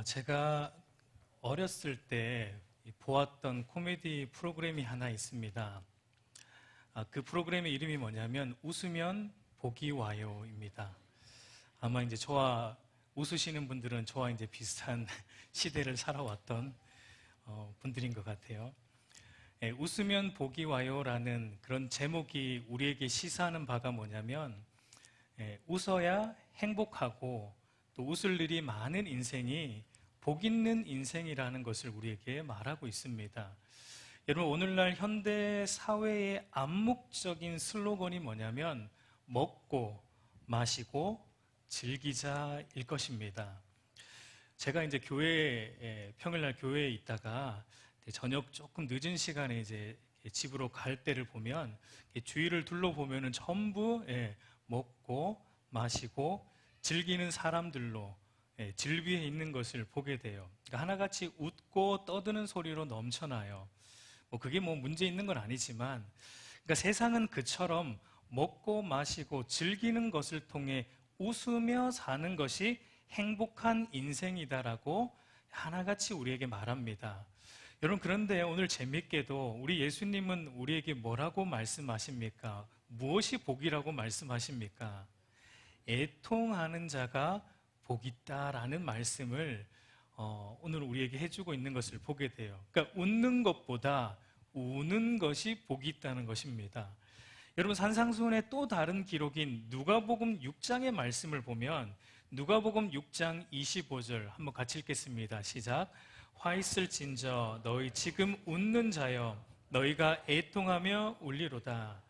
제가 어렸을 때 보았던 코미디 프로그램이 하나 있습니다. 그 프로그램의 이름이 뭐냐면 웃으면 복이 와요입니다. 아마 이제 저와 웃으시는 분들은 저와 이제 비슷한 시대를 살아왔던 분들인 것 같아요. 웃으면 복이 와요라는 그런 제목이 우리에게 시사하는 바가 뭐냐면 웃어야 행복하고 또 웃을 일이 많은 인생이 복 있는 인생이라는 것을 우리에게 말하고 있습니다. 여러분, 오늘날 현대 사회의 암묵적인 슬로건이 뭐냐면 먹고 마시고 즐기자일 것입니다. 제가 이제 평일날 교회에 있다가 저녁 조금 늦은 시간에 이제 집으로 갈 때를 보면 주위를 둘러보면은 전부 먹고 마시고 즐기는 사람들로 즐비해 있는 것을 보게 돼요. 그러니까 하나같이 웃고 떠드는 소리로 넘쳐나요. 그게 문제 있는 건 아니지만, 그러니까 세상은 그처럼 먹고 마시고 즐기는 것을 통해 웃으며 사는 것이 행복한 인생이다라고 하나같이 우리에게 말합니다. 여러분, 그런데 오늘 재밌게도 우리 예수님은 우리에게 뭐라고 말씀하십니까? 무엇이 복이라고 말씀하십니까? 애통하는 자가 복이 있다라는 말씀을 오늘 우리에게 해주고 있는 것을 보게 돼요. 그러니까 웃는 것보다 우는 것이 복이 있다는 것입니다. 여러분, 산상수훈의 또 다른 기록인 누가복음 6장의 말씀을 보면 누가복음 6장 25절 한번 같이 읽겠습니다. 시작. 화 있을진저 너희 지금 웃는 자여 너희가 애통하며 울리로다.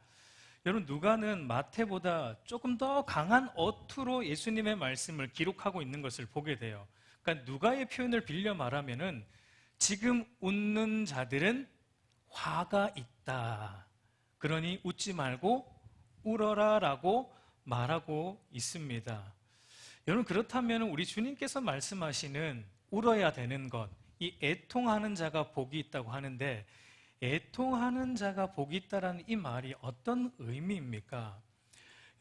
여러분, 누가는 마태보다 조금 더 강한 어투로 예수님의 말씀을 기록하고 있는 것을 보게 돼요. 그러니까 누가의 표현을 빌려 말하면은 지금 웃는 자들은 화가 있다. 그러니 웃지 말고 울어라 라고 말하고 있습니다. 여러분, 그렇다면 우리 주님께서 말씀하시는 울어야 되는 것, 이 애통하는 자가 복이 있다고 하는데 애통하는 자가 복이 있다라는 이 말이 어떤 의미입니까?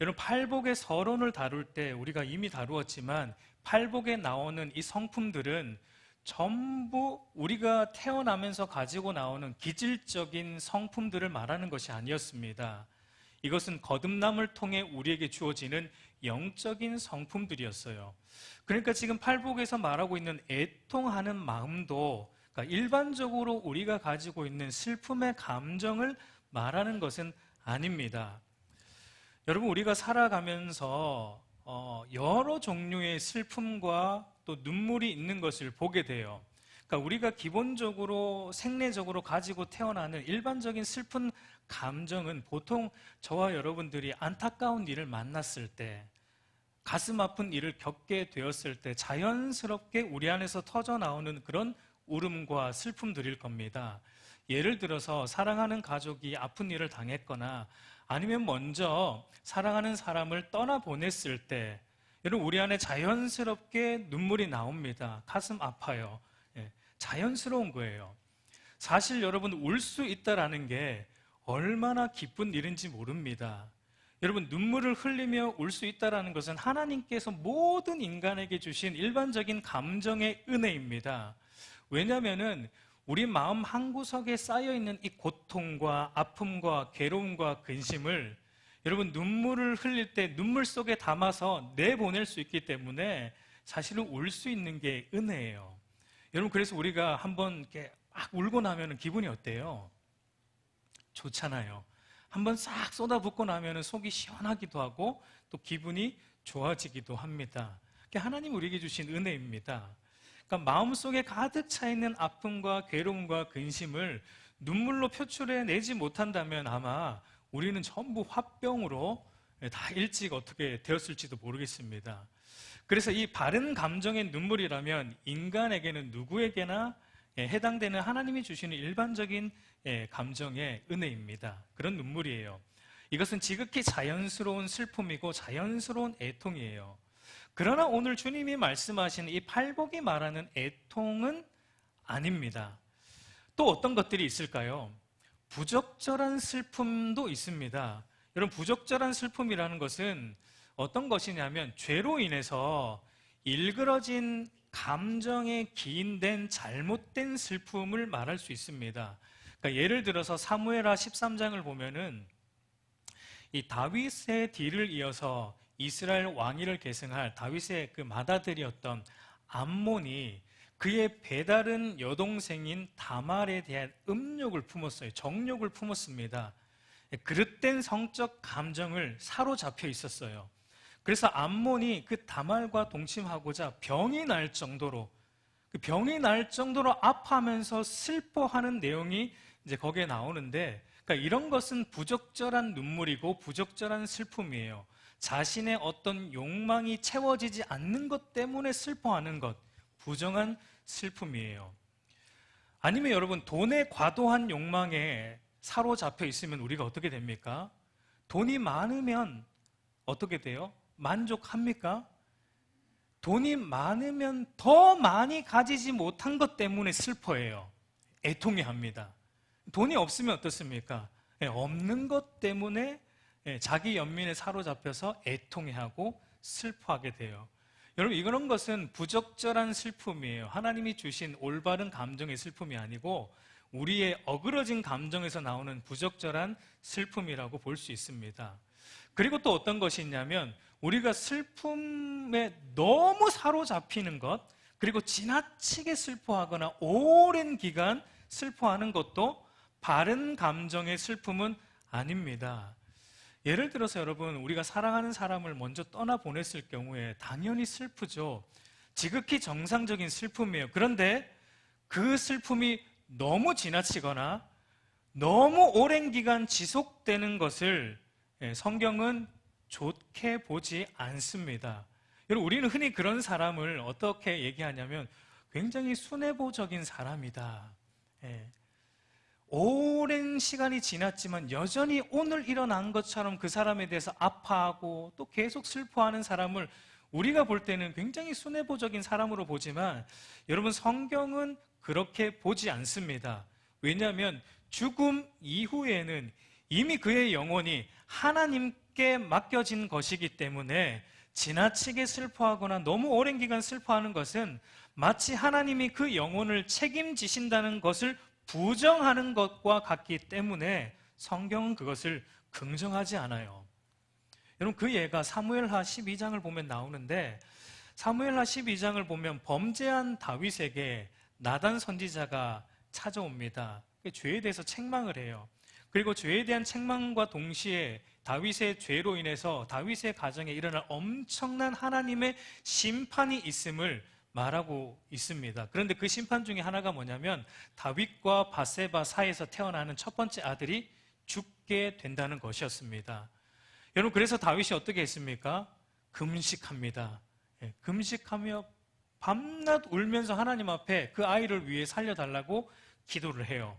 여러분, 팔복의 서론을 다룰 때 우리가 이미 다루었지만 팔복에 나오는 이 성품들은 전부 우리가 태어나면서 가지고 나오는 기질적인 성품들을 말하는 것이 아니었습니다. 이것은 거듭남을 통해 우리에게 주어지는 영적인 성품들이었어요. 그러니까 지금 팔복에서 말하고 있는 애통하는 마음도 그러니까 일반적으로 우리가 가지고 있는 슬픔의 감정을 말하는 것은 아닙니다. 여러분, 우리가 살아가면서 여러 종류의 슬픔과 또 눈물이 있는 것을 보게 돼요. 그러니까 우리가 기본적으로 생리적으로 가지고 태어나는 일반적인 슬픈 감정은 보통 저와 여러분들이 안타까운 일을 만났을 때, 가슴 아픈 일을 겪게 되었을 때 자연스럽게 우리 안에서 터져 나오는 그런 울음과 슬픔들일 겁니다. 예를 들어서 사랑하는 가족이 아픈 일을 당했거나 아니면 먼저 사랑하는 사람을 떠나보냈을 때 여러분, 우리 안에 자연스럽게 눈물이 나옵니다. 가슴 아파요. 자연스러운 거예요. 사실 여러분, 울 수 있다라는 게 얼마나 기쁜 일인지 모릅니다. 여러분, 눈물을 흘리며 울 수 있다라는 것은 하나님께서 모든 인간에게 주신 일반적인 감정의 은혜입니다. 왜냐하면은 우리 마음 한구석에 쌓여있는 이 고통과 아픔과 괴로움과 근심을 여러분, 눈물을 흘릴 때 눈물 속에 담아서 내보낼 수 있기 때문에 사실은 울 수 있는 게 은혜예요. 여러분, 그래서 우리가 한번 이렇게 막 울고 나면 기분이 어때요? 좋잖아요. 한번 싹 쏟아붓고 나면 속이 시원하기도 하고 또 기분이 좋아지기도 합니다. 그게 하나님 우리에게 주신 은혜입니다. 그러니까 마음속에 가득 차 있는 아픔과 괴로움과 근심을 눈물로 표출해내지 못한다면 아마 우리는 전부 화병으로 다 일찍 어떻게 되었을지도 모르겠습니다. 그래서 이 바른 감정의 눈물이라면 인간에게는 누구에게나 해당되는 하나님이 주시는 일반적인 감정의 은혜입니다. 그런 눈물이에요. 이것은 지극히 자연스러운 슬픔이고 자연스러운 애통이에요. 그러나 오늘 주님이 말씀하시는 이 팔복이 말하는 애통은 아닙니다. 또 어떤 것들이 있을까요? 부적절한 슬픔도 있습니다. 여러분, 부적절한 슬픔이라는 것은 어떤 것이냐면 죄로 인해서 일그러진 감정에 기인된 잘못된 슬픔을 말할 수 있습니다. 그러니까 예를 들어서 사무엘하 13장을 보면은 이 다윗의 뒤를 이어서 이스라엘 왕위를 계승할 다윗의 그 맏아들이었던 암몬이 그의 배다른 여동생인 다말에 대한 음욕을 품었어요. 정욕을 품었습니다. 그릇된 성적 감정을 사로잡혀 있었어요. 그래서 암몬이 그 다말과 동침하고자 병이 날 정도로 아파하면서 슬퍼하는 내용이 이제 거기에 나오는데, 그러니까 이런 것은 부적절한 눈물이고 부적절한 슬픔이에요. 자신의 어떤 욕망이 채워지지 않는 것 때문에 슬퍼하는 것, 부정한 슬픔이에요. 아니면 여러분, 돈의 과도한 욕망에 사로잡혀 있으면 우리가 어떻게 됩니까? 돈이 많으면 어떻게 돼요? 만족합니까? 돈이 많으면 더 많이 가지지 못한 것 때문에 슬퍼해요. 애통해합니다. 돈이 없으면 어떻습니까? 없는 것 때문에 자기 연민에 사로잡혀서 애통해하고 슬퍼하게 돼요. 여러분, 이런 것은 부적절한 슬픔이에요. 하나님이 주신 올바른 감정의 슬픔이 아니고 우리의 어그러진 감정에서 나오는 부적절한 슬픔이라고 볼 수 있습니다. 그리고 또 어떤 것이 있냐면, 우리가 슬픔에 너무 사로잡히는 것, 그리고 지나치게 슬퍼하거나 오랜 기간 슬퍼하는 것도 바른 감정의 슬픔은 아닙니다. 예를 들어서 여러분, 우리가 사랑하는 사람을 먼저 떠나보냈을 경우에 당연히 슬프죠. 지극히 정상적인 슬픔이에요. 그런데 그 슬픔이 너무 지나치거나 너무 오랜 기간 지속되는 것을 성경은 좋게 보지 않습니다. 여러분, 우리는 흔히 그런 사람을 어떻게 얘기하냐면 굉장히 순애보적인 사람이다. 오랜 시간이 지났지만 여전히 오늘 일어난 것처럼 그 사람에 대해서 아파하고 또 계속 슬퍼하는 사람을 우리가 볼 때는 굉장히 순애보적인 사람으로 보지만, 여러분, 성경은 그렇게 보지 않습니다. 왜냐하면 죽음 이후에는 이미 그의 영혼이 하나님께 맡겨진 것이기 때문에 지나치게 슬퍼하거나 너무 오랜 기간 슬퍼하는 것은 마치 하나님이 그 영혼을 책임지신다는 것을 부정하는 것과 같기 때문에 성경은 그것을 긍정하지 않아요. 여러분, 그 예가 사무엘하 12장을 보면 나오는데, 사무엘하 12장을 보면 범죄한 다윗에게 나단 선지자가 찾아옵니다. 죄에 대해서 책망을 해요. 그리고 죄에 대한 책망과 동시에 다윗의 죄로 인해서 다윗의 가정에 일어날 엄청난 하나님의 심판이 있음을 말하고 있습니다. 그런데 그 심판 중에 하나가 뭐냐면 다윗과 바세바 사이에서 태어나는 첫 번째 아들이 죽게 된다는 것이었습니다. 여러분, 그래서 다윗이 어떻게 했습니까? 금식합니다. 금식하며 밤낮 울면서 하나님 앞에 그 아이를 위해 살려달라고 기도를 해요.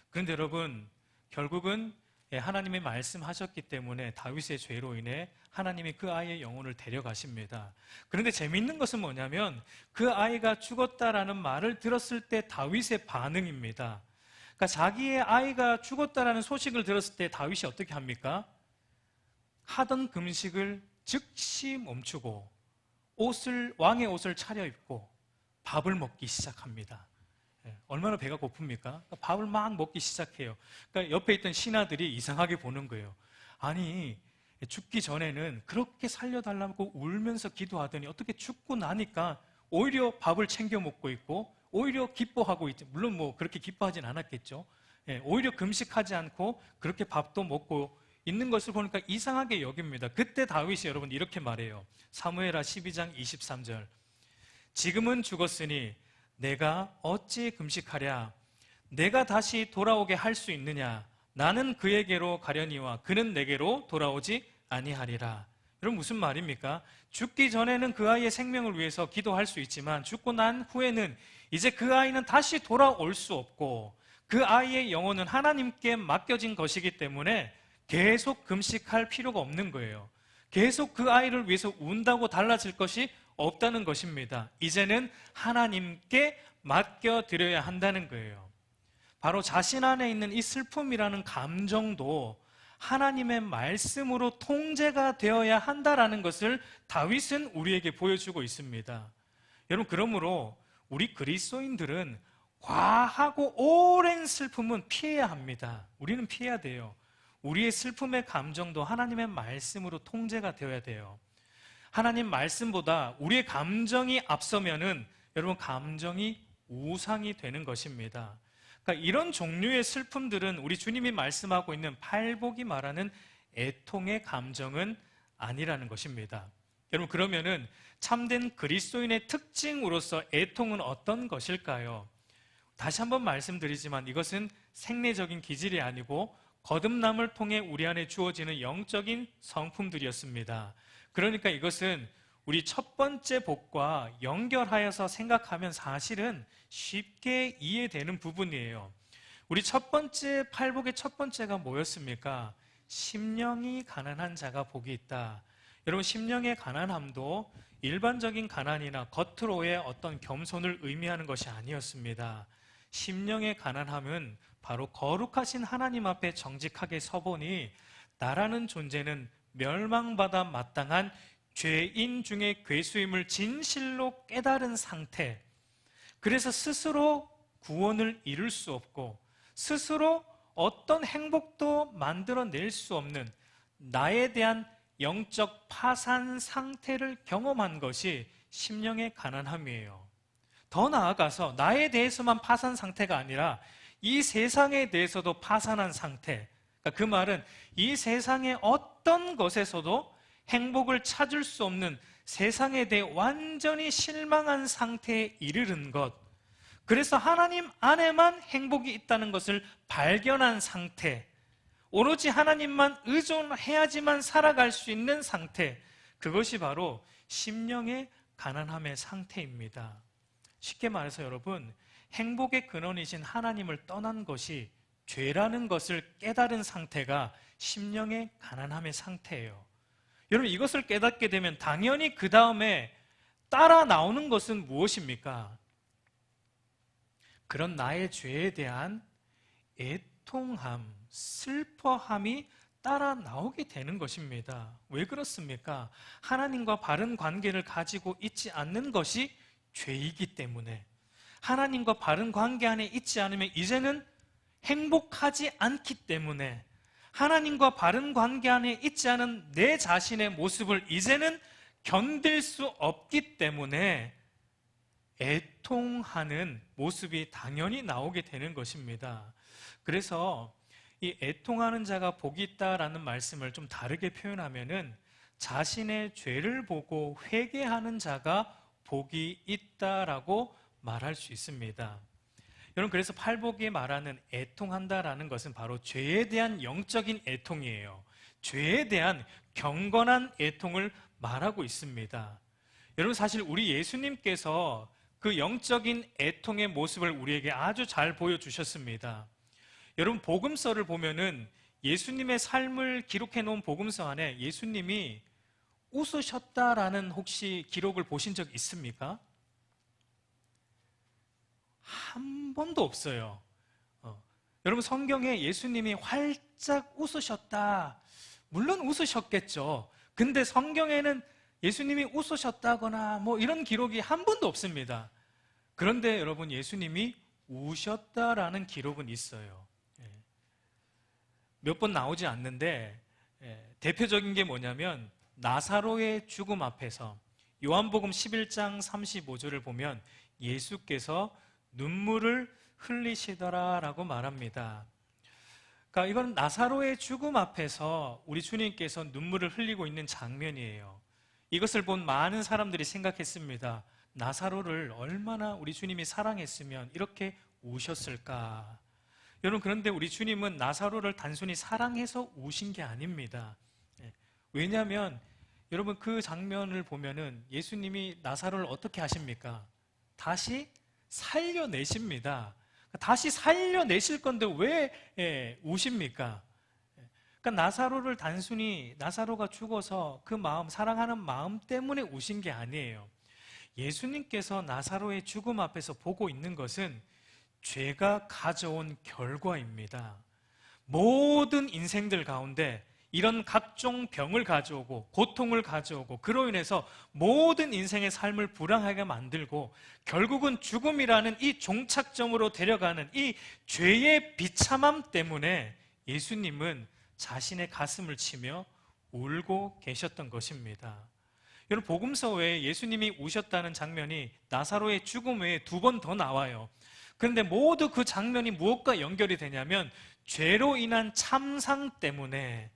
그런데 여러분, 결국은 하나님이 말씀하셨기 때문에 다윗의 죄로 인해 하나님이 그 아이의 영혼을 데려가십니다. 그런데 재미있는 것은 뭐냐면 그 아이가 죽었다라는 말을 들었을 때 다윗의 반응입니다. 그러니까 자기의 아이가 죽었다라는 소식을 들었을 때 다윗이 어떻게 합니까? 하던 금식을 즉시 멈추고 왕의 옷을 차려입고 밥을 먹기 시작합니다. 얼마나 배가 고픕니까? 그러니까 밥을 막 먹기 시작해요. 그러니까 옆에 있던 신하들이 이상하게 보는 거예요. 아니, 죽기 전에는 그렇게 살려달라고 울면서 기도하더니 어떻게 죽고 나니까 오히려 밥을 챙겨 먹고 있고 오히려 기뻐하고 있죠. 물론 뭐 그렇게 기뻐하진 않았겠죠. 오히려 금식하지 않고 그렇게 밥도 먹고 있는 것을 보니까 이상하게 여깁니다. 그때 다윗이 여러분 이렇게 말해요. 사무엘하 12장 23절. 지금은 죽었으니 내가 어찌 금식하랴? 내가 다시 돌아오게 할 수 있느냐? 나는 그에게로 가려니와 그는 내게로 돌아오지 아니하리라. 여러분, 무슨 말입니까? 죽기 전에는 그 아이의 생명을 위해서 기도할 수 있지만 죽고 난 후에는 이제 그 아이는 다시 돌아올 수 없고 그 아이의 영혼은 하나님께 맡겨진 것이기 때문에 계속 금식할 필요가 없는 거예요. 계속 그 아이를 위해서 운다고 달라질 것이 없다는 것입니다. 이제는 하나님께 맡겨드려야 한다는 거예요. 바로 자신 안에 있는 이 슬픔이라는 감정도 하나님의 말씀으로 통제가 되어야 한다라는 것을 다윗은 우리에게 보여주고 있습니다. 여러분, 그러므로 우리 그리스도인들은 과하고 오랜 슬픔은 피해야 합니다. 우리는 피해야 돼요. 우리의 슬픔의 감정도 하나님의 말씀으로 통제가 되어야 돼요. 하나님 말씀보다 우리의 감정이 앞서면은 여러분, 감정이 우상이 되는 것입니다. 그러니까 이런 종류의 슬픔들은 우리 주님이 말씀하고 있는 팔복이 말하는 애통의 감정은 아니라는 것입니다. 여러분, 그러면은 참된 그리스도인의 특징으로서 애통은 어떤 것일까요? 다시 한번 말씀드리지만 이것은 생리적인 기질이 아니고 거듭남을 통해 우리 안에 주어지는 영적인 성품들이었습니다. 그러니까 이것은 우리 첫 번째 복과 연결하여서 생각하면 사실은 쉽게 이해되는 부분이에요. 우리 첫 번째 팔복의 첫 번째가 뭐였습니까? 심령이 가난한 자가 복이 있다. 여러분, 심령의 가난함도 일반적인 가난이나 겉으로의 어떤 겸손을 의미하는 것이 아니었습니다. 심령의 가난함은 바로 거룩하신 하나님 앞에 정직하게 서보니 나라는 존재는 멸망받아 마땅한 죄인 중에 괴수임을 진실로 깨달은 상태, 그래서 스스로 구원을 이룰 수 없고 스스로 어떤 행복도 만들어낼 수 없는 나에 대한 영적 파산 상태를 경험한 것이 심령의 가난함이에요. 더 나아가서 나에 대해서만 파산 상태가 아니라 이 세상에 대해서도 파산한 상태, 그러니까 그 말은 이 세상의 어떤 것에서도 행복을 찾을 수 없는 세상에 대해 완전히 실망한 상태에 이르는 것, 그래서 하나님 안에만 행복이 있다는 것을 발견한 상태, 오로지 하나님만 의존해야지만 살아갈 수 있는 상태, 그것이 바로 심령의 가난함의 상태입니다. 쉽게 말해서 여러분, 행복의 근원이신 하나님을 떠난 것이 죄라는 것을 깨달은 상태가 심령의 가난함의 상태예요. 여러분, 이것을 깨닫게 되면 당연히 그 다음에 따라 나오는 것은 무엇입니까? 그런 나의 죄에 대한 애통함, 슬퍼함이 따라 나오게 되는 것입니다. 왜 그렇습니까? 하나님과 바른 관계를 가지고 있지 않는 것이 죄이기 때문에, 하나님과 바른 관계 안에 있지 않으면 이제는 행복하지 않기 때문에, 하나님과 바른 관계 안에 있지 않은 내 자신의 모습을 이제는 견딜 수 없기 때문에 애통하는 모습이 당연히 나오게 되는 것입니다. 그래서 이 애통하는 자가 복이 있다라는 말씀을 좀 다르게 표현하면은 자신의 죄를 보고 회개하는 자가 복이 있다라고 말할 수 있습니다. 여러분, 그래서 팔복이 말하는 애통한다라는 것은 바로 죄에 대한 영적인 애통이에요. 죄에 대한 경건한 애통을 말하고 있습니다. 여러분, 사실 우리 예수님께서 그 영적인 애통의 모습을 우리에게 아주 잘 보여주셨습니다. 여러분, 복음서를 보면은 예수님의 삶을 기록해 놓은 복음서 안에 예수님이 웃으셨다라는 혹시 기록을 보신 적 있습니까? 한 번도 없어요. 여러분, 성경에 예수님이 활짝 웃으셨다, 물론 웃으셨겠죠. 근데 성경에는 예수님이 웃으셨다거나 뭐 이런 기록이 한 번도 없습니다. 그런데 여러분, 예수님이 우셨다라는 기록은 있어요. 몇 번 나오지 않는데 대표적인 게 뭐냐면 나사로의 죽음 앞에서 요한복음 11장 35절을 보면 예수께서 눈물을 흘리시더라라고 말합니다. 그러니까 이건 나사로의 죽음 앞에서 우리 주님께서 눈물을 흘리고 있는 장면이에요. 이것을 본 많은 사람들이 생각했습니다. 나사로를 얼마나 우리 주님이 사랑했으면 이렇게 우셨을까? 여러분, 그런데 우리 주님은 나사로를 단순히 사랑해서 우신 게 아닙니다. 왜냐하면 여러분, 그 장면을 보면은 예수님이 나사로를 어떻게 하십니까? 다시 살려내십니다. 다시 살려내실 건데 왜 우십니까? 그러니까 나사로를 단순히 나사로가 죽어서 그 마음, 사랑하는 마음 때문에 우신 게 아니에요. 예수님께서 나사로의 죽음 앞에서 보고 있는 것은 죄가 가져온 결과입니다. 모든 인생들 가운데 이런 각종 병을 가져오고 고통을 가져오고 그로 인해서 모든 인생의 삶을 불행하게 만들고 결국은 죽음이라는 이 종착점으로 데려가는 이 죄의 비참함 때문에 예수님은 자신의 가슴을 치며 울고 계셨던 것입니다. 여러분, 복음서 외에 예수님이 우셨다는 장면이 나사로의 죽음 외에 2번 더 나와요. 그런데 모두 그 장면이 무엇과 연결이 되냐면 죄로 인한 참상 때문에,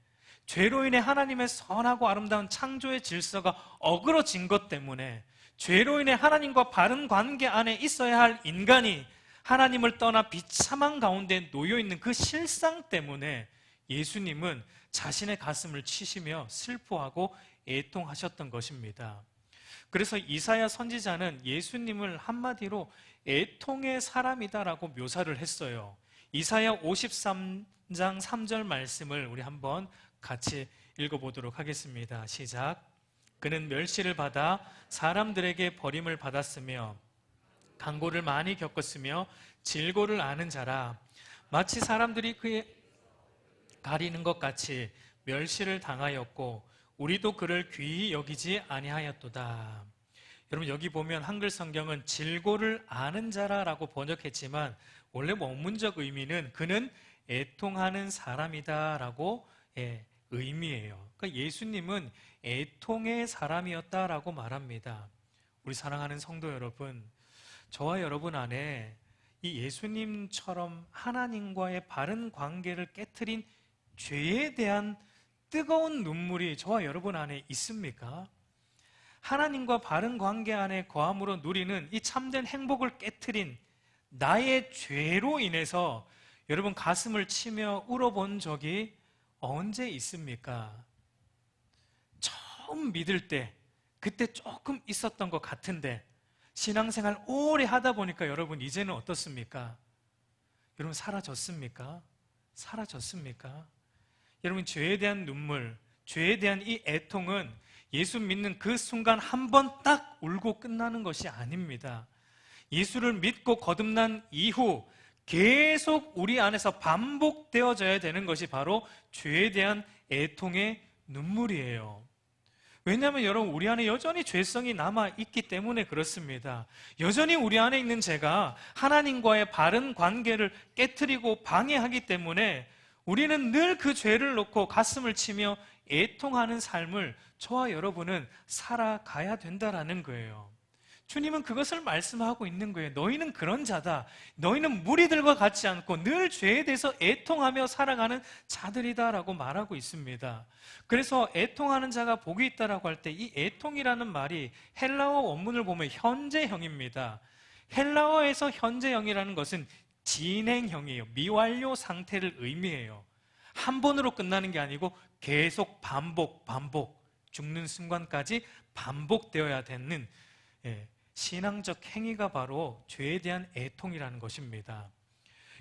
죄로 인해 하나님의 선하고 아름다운 창조의 질서가 어그러진 것 때문에, 죄로 인해 하나님과 바른 관계 안에 있어야 할 인간이 하나님을 떠나 비참한 가운데 놓여있는 그 실상 때문에 예수님은 자신의 가슴을 치시며 슬퍼하고 애통하셨던 것입니다. 그래서 이사야 선지자는 예수님을 한마디로 애통의 사람이다라고 묘사를 했어요. 이사야 53장 3절 말씀을 우리 한번 같이 읽어보도록 하겠습니다. 시작. 그는 멸시를 받아 사람들에게 버림을 받았으며 강고를 많이 겪었으며 질고를 아는 자라. 마치 사람들이 그의 가리는 것 같이 멸시를 당하였고 우리도 그를 귀히 여기지 아니하였도다. 여러분, 여기 보면 한글 성경은 질고를 아는 자라라고 번역했지만 원래 원문적 의미는 그는 애통하는 사람이다라고 의미해요. 그러니까 예수님은 애통의 사람이었다라고 말합니다. 우리 사랑하는 성도 여러분, 저와 여러분 안에 이 예수님처럼 하나님과의 바른 관계를 깨트린 죄에 대한 뜨거운 눈물이 저와 여러분 안에 있습니까? 하나님과 바른 관계 안에 거함으로 누리는 이 참된 행복을 깨트린 나의 죄로 인해서 여러분 가슴을 치며 울어본 적이 언제 있습니까? 처음 믿을 때 그때 조금 있었던 것 같은데 신앙생활 오래 하다 보니까 여러분 이제는 어떻습니까? 여러분 사라졌습니까? 사라졌습니까? 여러분, 죄에 대한 눈물, 죄에 대한 이 애통은 예수 믿는 그 순간 한 번 딱 울고 끝나는 것이 아닙니다. 예수를 믿고 거듭난 이후 계속 우리 안에서 반복되어져야 되는 것이 바로 죄에 대한 애통의 눈물이에요. 왜냐하면 여러분, 우리 안에 여전히 죄성이 남아있기 때문에 그렇습니다. 여전히 우리 안에 있는 죄가 하나님과의 바른 관계를 깨트리고 방해하기 때문에 우리는 늘 그 죄를 놓고 가슴을 치며 애통하는 삶을 저와 여러분은 살아가야 된다라는 거예요. 주님은 그것을 말씀하고 있는 거예요. 너희는 그런 자다. 너희는 무리들과 같지 않고 늘 죄에 대해서 애통하며 살아가는 자들이다라고 말하고 있습니다. 그래서 애통하는 자가 복이 있다라고 할 때 이 애통이라는 말이 헬라어 원문을 보면 현재형입니다. 헬라어에서 현재형이라는 것은 진행형이에요. 미완료 상태를 의미해요. 한 번으로 끝나는 게 아니고 계속 반복, 죽는 순간까지 반복되어야 되는 신앙적 행위가 바로 죄에 대한 애통이라는 것입니다.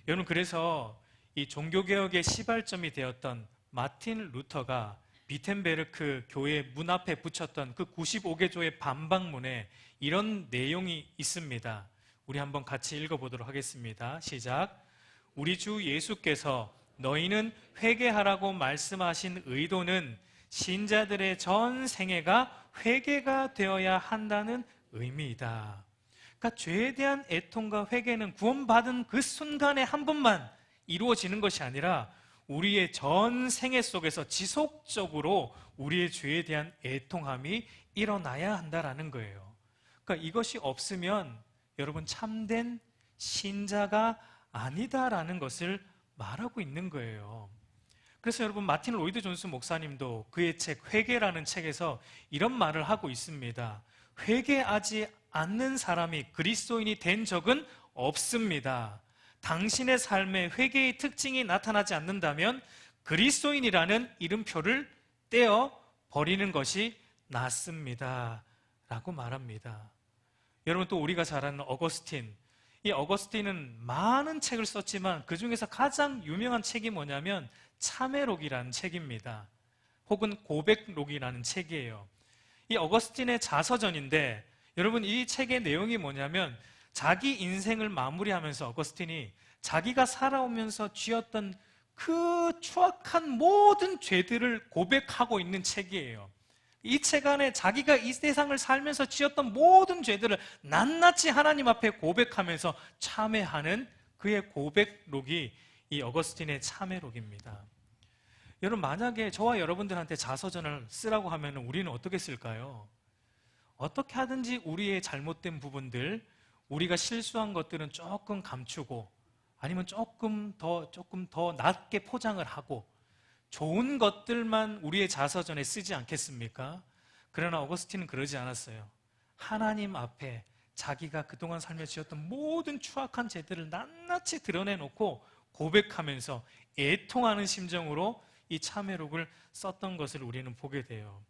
여러분, 그래서 이 종교개혁의 시발점이 되었던 마틴 루터가 비텐베르크 교회 문 앞에 붙였던 그 95개조의 반박문에 이런 내용이 있습니다. 우리 한번 같이 읽어보도록 하겠습니다. 시작. 우리 주 예수께서 너희는 회개하라고 말씀하신 의도는 신자들의 전 생애가 회개가 되어야 한다는 의미이다. 그러니까 죄에 대한 애통과 회개는 구원받은 그 순간에 한 번만 이루어지는 것이 아니라 우리의 전 생애 속에서 지속적으로 우리의 죄에 대한 애통함이 일어나야 한다라는 거예요. 그러니까 이것이 없으면 여러분 참된 신자가 아니다라는 것을 말하고 있는 거예요. 그래서 여러분 마틴 로이드 존스 목사님도 그의 책 회개라는 책에서 이런 말을 하고 있습니다. 회개하지 않는 사람이 그리스도인이 된 적은 없습니다. 당신의 삶에 회개의 특징이 나타나지 않는다면 그리스도인이라는 이름표를 떼어 버리는 것이 낫습니다 라고 말합니다. 여러분, 또 우리가 잘 아는 어거스틴, 이 어거스틴은 많은 책을 썼지만 그 중에서 가장 유명한 책이 뭐냐면 참회록이라는 책입니다. 혹은 고백록이라는 책이에요. 이 어거스틴의 자서전인데 여러분, 이 책의 내용이 뭐냐면 자기 인생을 마무리하면서 어거스틴이 자기가 살아오면서 쥐었던 그 추악한 모든 죄들을 고백하고 있는 책이에요. 이 책 안에 자기가 이 세상을 살면서 지었던 모든 죄들을 낱낱이 하나님 앞에 고백하면서 참회하는 그의 고백록이 이 어거스틴의 참회록입니다. 여러분, 만약에 저와 여러분들한테 자서전을 쓰라고 하면 우리는 어떻게 쓸까요? 어떻게 하든지 우리의 잘못된 부분들, 우리가 실수한 것들은 조금 감추고 아니면 조금 더 낮게 포장을 하고 좋은 것들만 우리의 자서전에 쓰지 않겠습니까? 그러나 어거스틴은 그러지 않았어요. 하나님 앞에 자기가 그동안 살며 지었던 모든 추악한 죄들을 낱낱이 드러내놓고 고백하면서 애통하는 심정으로 이 참회록을 썼던 것을 우리는 보게 돼요.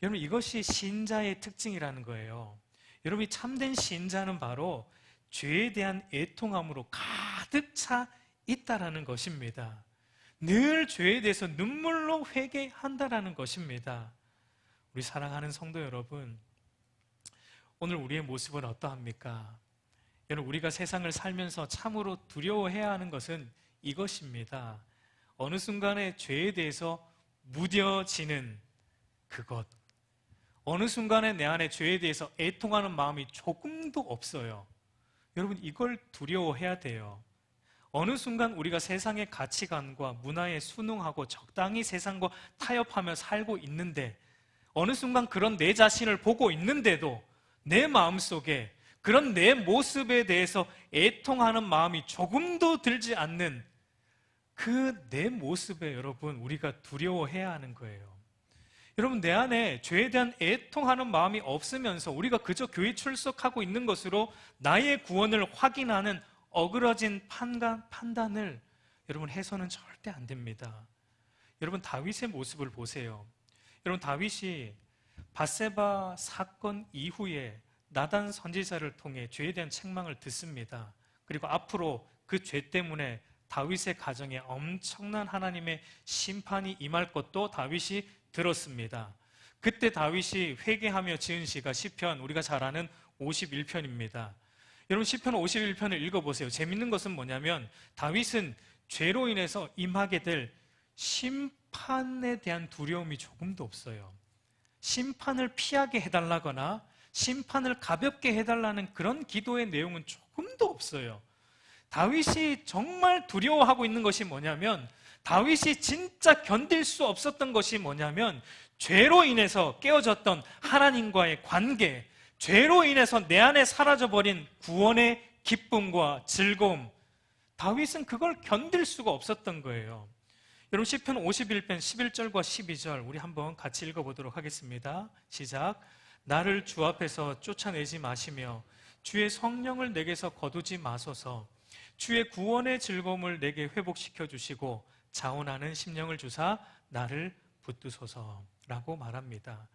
여러분, 이것이 신자의 특징이라는 거예요. 여러분, 이 참된 신자는 바로 죄에 대한 애통함으로 가득 차 있다라는 것입니다. 늘 죄에 대해서 눈물로 회개한다라는 것입니다. 우리 사랑하는 성도 여러분, 오늘 우리의 모습은 어떠합니까? 여러분, 우리가 세상을 살면서 참으로 두려워해야 하는 것은 이것입니다. 어느 순간에 죄에 대해서 무뎌지는 그것, 어느 순간에 내 안에 죄에 대해서 애통하는 마음이 조금도 없어요. 여러분, 이걸 두려워해야 돼요. 어느 순간 우리가 세상의 가치관과 문화에 순응하고 적당히 세상과 타협하며 살고 있는데, 어느 순간 그런 내 자신을 보고 있는데도 내 마음속에 그런 내 모습에 대해서 애통하는 마음이 조금도 들지 않는 그 내 모습에 여러분, 우리가 두려워해야 하는 거예요. 여러분, 내 안에 죄에 대한 애통하는 마음이 없으면서 우리가 그저 교회 출석하고 있는 것으로 나의 구원을 확인하는 어그러진 판단을 여러분 해서는 절대 안 됩니다. 여러분, 다윗의 모습을 보세요. 여러분, 다윗이 밧세바 사건 이후에 나단 선지자를 통해 죄에 대한 책망을 듣습니다. 그리고 앞으로 그 죄 때문에 다윗의 가정에 엄청난 하나님의 심판이 임할 것도 다윗이 들었습니다. 그때 다윗이 회개하며 지은 시가 시편, 우리가 잘 아는 51편입니다. 여러분, 시편 51편을 읽어보세요. 재밌는 것은 뭐냐면 다윗은 죄로 인해서 임하게 될 심판에 대한 두려움이 조금도 없어요. 심판을 피하게 해달라거나 심판을 가볍게 해달라는 그런 기도의 내용은 조금도 없어요. 다윗이 정말 두려워하고 있는 것이 뭐냐면, 다윗이 진짜 견딜 수 없었던 것이 뭐냐면, 죄로 인해서 깨어졌던 하나님과의 관계, 죄로 인해서 내 안에 사라져버린 구원의 기쁨과 즐거움, 다윗은 그걸 견딜 수가 없었던 거예요. 여러분, 시편 51편 11절과 12절 우리 한번 같이 읽어보도록 하겠습니다. 시작. 나를 주 앞에서 쫓아내지 마시며 주의 성령을 내게서 거두지 마소서. 주의 구원의 즐거움을 내게 회복시켜 주시고 자원하는 심령을 주사 나를 붙드소서라고 말합니다.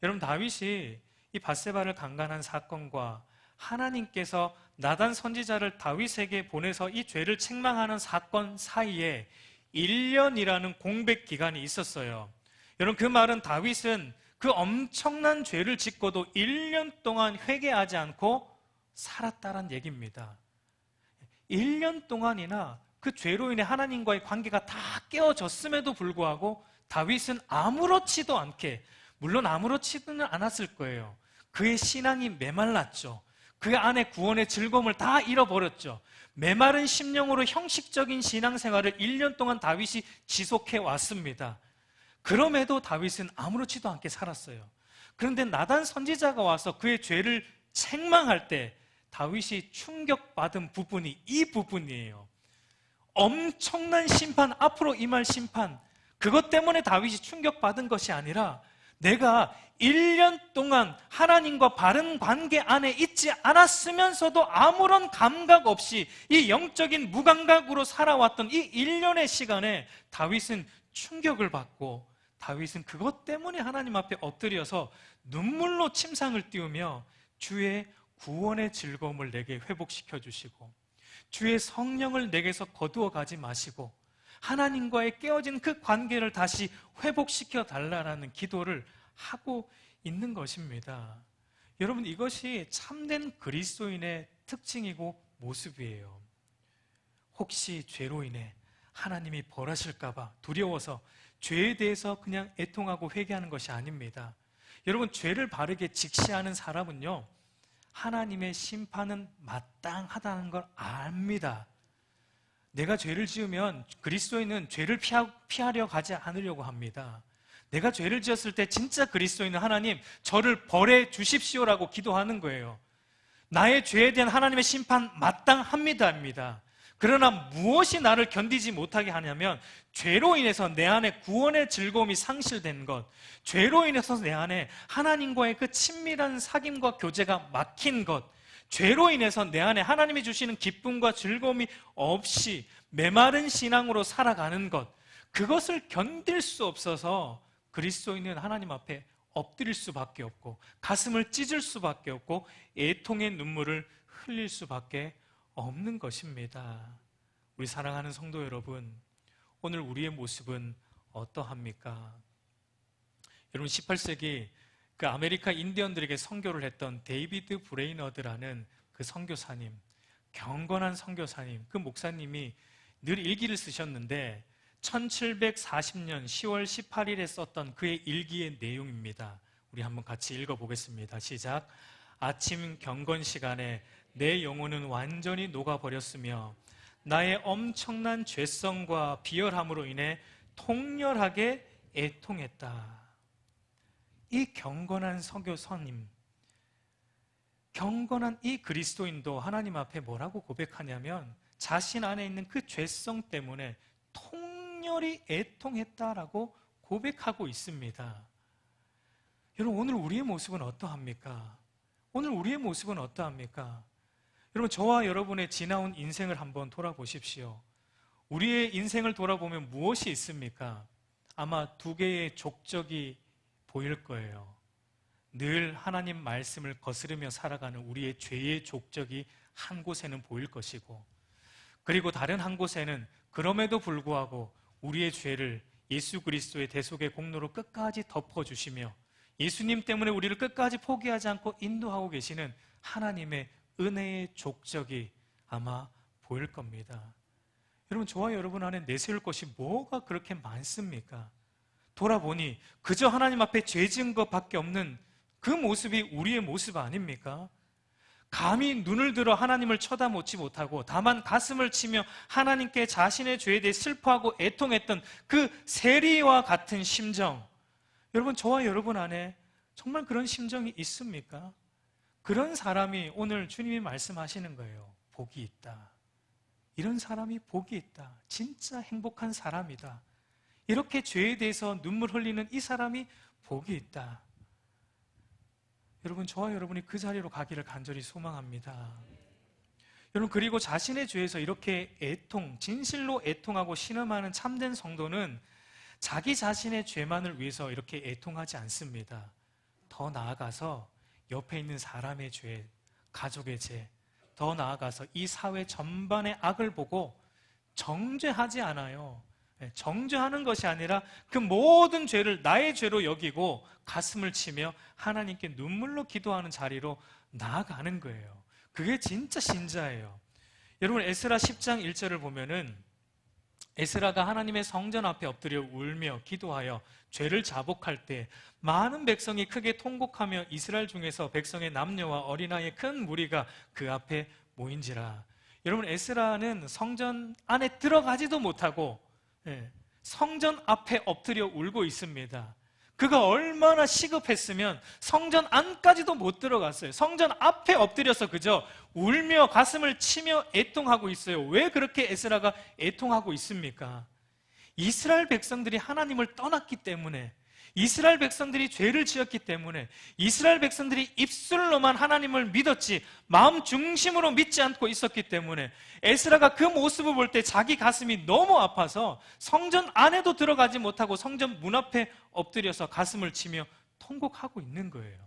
여러분, 다윗이 이 밧세바를 강간한 사건과 하나님께서 나단 선지자를 다윗에게 보내서 이 죄를 책망하는 사건 사이에 1년이라는 공백 기간이 있었어요. 여러분, 그 말은 다윗은 그 엄청난 죄를 짓고도 1년 동안 회개하지 않고 살았다는 얘기입니다. 1년 동안이나 그 죄로 인해 하나님과의 관계가 다 깨어졌음에도 불구하고 다윗은 아무렇지도 않게, 물론 아무렇지는 않았을 거예요. 그의 신앙이 메말랐죠. 그 안에 구원의 즐거움을 다 잃어버렸죠. 메마른 심령으로 형식적인 신앙생활을 1년 동안 다윗이 지속해 왔습니다. 그럼에도 다윗은 아무렇지도 않게 살았어요. 그런데 나단 선지자가 와서 그의 죄를 책망할 때 다윗이 충격받은 부분이 이 부분이에요. 엄청난 심판, 앞으로 임할 심판, 그것 때문에 다윗이 충격받은 것이 아니라 내가 1년 동안 하나님과 바른 관계 안에 있지 않았으면서도 아무런 감각 없이 이 영적인 무감각으로 살아왔던 이 1년의 시간에 다윗은 충격을 받고, 다윗은 그것 때문에 하나님 앞에 엎드려서 눈물로 침상을 띄우며 주의 구원의 즐거움을 내게 회복시켜 주시고 주의 성령을 내게서 거두어 가지 마시고 하나님과의 깨어진 그 관계를 다시 회복시켜 달라는 기도를 하고 있는 것입니다. 여러분, 이것이 참된 그리스도인의 특징이고 모습이에요. 혹시 죄로 인해 하나님이 벌하실까봐 두려워서 죄에 대해서 그냥 애통하고 회개하는 것이 아닙니다. 여러분, 죄를 바르게 직시하는 사람은요, 하나님의 심판은 마땅하다는 걸 압니다. 내가 죄를 지으면 그리스도인은 죄를 피하려 가지 않으려고 합니다. 내가 죄를 지었을 때 진짜 그리스도인은 하나님, 저를 벌해 주십시오라고 기도하는 거예요. 나의 죄에 대한 하나님의 심판 마땅합니다입니다. 그러나 무엇이 나를 견디지 못하게 하냐면, 죄로 인해서 내 안에 구원의 즐거움이 상실된 것, 죄로 인해서 내 안에 하나님과의 그 친밀한 사귐과 교제가 막힌 것, 죄로 인해서 내 안에 하나님이 주시는 기쁨과 즐거움이 없이 메마른 신앙으로 살아가는 것, 그것을 견딜 수 없어서 그리스도인은 하나님 앞에 엎드릴 수밖에 없고 가슴을 찢을 수밖에 없고 애통의 눈물을 흘릴 수밖에 없는 것입니다. 우리 사랑하는 성도 여러분, 오늘 우리의 모습은 어떠합니까? 여러분, 18세기 그 아메리카 인디언들에게 선교를 했던 데이비드 브레이너드라는 그 선교사님, 경건한 선교사님, 그 목사님이 늘 일기를 쓰셨는데 1740년 10월 18일에 썼던 그의 일기의 내용입니다. 우리 한번 같이 읽어보겠습니다. 시작. 아침 경건 시간에 내 영혼은 완전히 녹아버렸으며 나의 엄청난 죄성과 비열함으로 인해 통렬하게 애통했다. 이 경건한 선교사님, 경건한 이 그리스도인도 하나님 앞에 뭐라고 고백하냐면 자신 안에 있는 그 죄성 때문에 통렬히 애통했다라고 고백하고 있습니다. 여러분, 오늘 우리의 모습은 어떠합니까? 오늘 우리의 모습은 어떠합니까? 여러분, 저와 여러분의 지나온 인생을 한번 돌아보십시오. 우리의 인생을 돌아보면 무엇이 있습니까? 아마 두 개의 족적이 보일 거예요. 늘 하나님 말씀을 거스르며 살아가는 우리의 죄의 족적이 한 곳에는 보일 것이고, 그리고 다른 한 곳에는 그럼에도 불구하고 우리의 죄를 예수 그리스도의 대속의 공로로 끝까지 덮어주시며 예수님 때문에 우리를 끝까지 포기하지 않고 인도하고 계시는 하나님의 은혜의 족적이 아마 보일 겁니다. 여러분, 저와 여러분 안에 내세울 것이 뭐가 그렇게 많습니까? 돌아보니 그저 하나님 앞에 죄 지은 것밖에 없는 그 모습이 우리의 모습 아닙니까? 감히 눈을 들어 하나님을 쳐다보지 못하고 다만 가슴을 치며 하나님께 자신의 죄에 대해 슬퍼하고 애통했던 그 세리와 같은 심정, 여러분, 저와 여러분 안에 정말 그런 심정이 있습니까? 그런 사람이 오늘 주님이 말씀하시는 거예요. 복이 있다. 이런 사람이 복이 있다. 진짜 행복한 사람이다. 이렇게 죄에 대해서 눈물 흘리는 이 사람이 복이 있다. 여러분, 저와 여러분이 그 자리로 가기를 간절히 소망합니다. 여러분, 그리고 자신의 죄에서 이렇게 애통, 진실로 애통하고 신음하는 참된 성도는 자기 자신의 죄만을 위해서 이렇게 애통하지 않습니다. 더 나아가서 옆에 있는 사람의 죄, 가족의 죄, 더 나아가서 이 사회 전반의 악을 보고 정죄하지 않아요. 정죄하는 것이 아니라 그 모든 죄를 나의 죄로 여기고 가슴을 치며 하나님께 눈물로 기도하는 자리로 나아가는 거예요. 그게 진짜 신자예요. 여러분, 에스라 10장 1절을 보면은 에스라가 하나님의 성전 앞에 엎드려 울며 기도하여 죄를 자복할 때 많은 백성이 크게 통곡하며 이스라엘 중에서 백성의 남녀와 어린아이의 큰 무리가 그 앞에 모인지라. 여러분, 에스라는 성전 안에 들어가지도 못하고 성전 앞에 엎드려 울고 있습니다. 그가 얼마나 시급했으면 성전 안까지도 못 들어갔어요. 성전 앞에 엎드려서 그저 울며 가슴을 치며 애통하고 있어요. 왜 그렇게 에스라가 애통하고 있습니까? 이스라엘 백성들이 하나님을 떠났기 때문에, 이스라엘 백성들이 죄를 지었기 때문에, 이스라엘 백성들이 입술로만 하나님을 믿었지 마음 중심으로 믿지 않고 있었기 때문에 에스라가 그 모습을 볼 때 자기 가슴이 너무 아파서 성전 안에도 들어가지 못하고 성전 문 앞에 엎드려서 가슴을 치며 통곡하고 있는 거예요.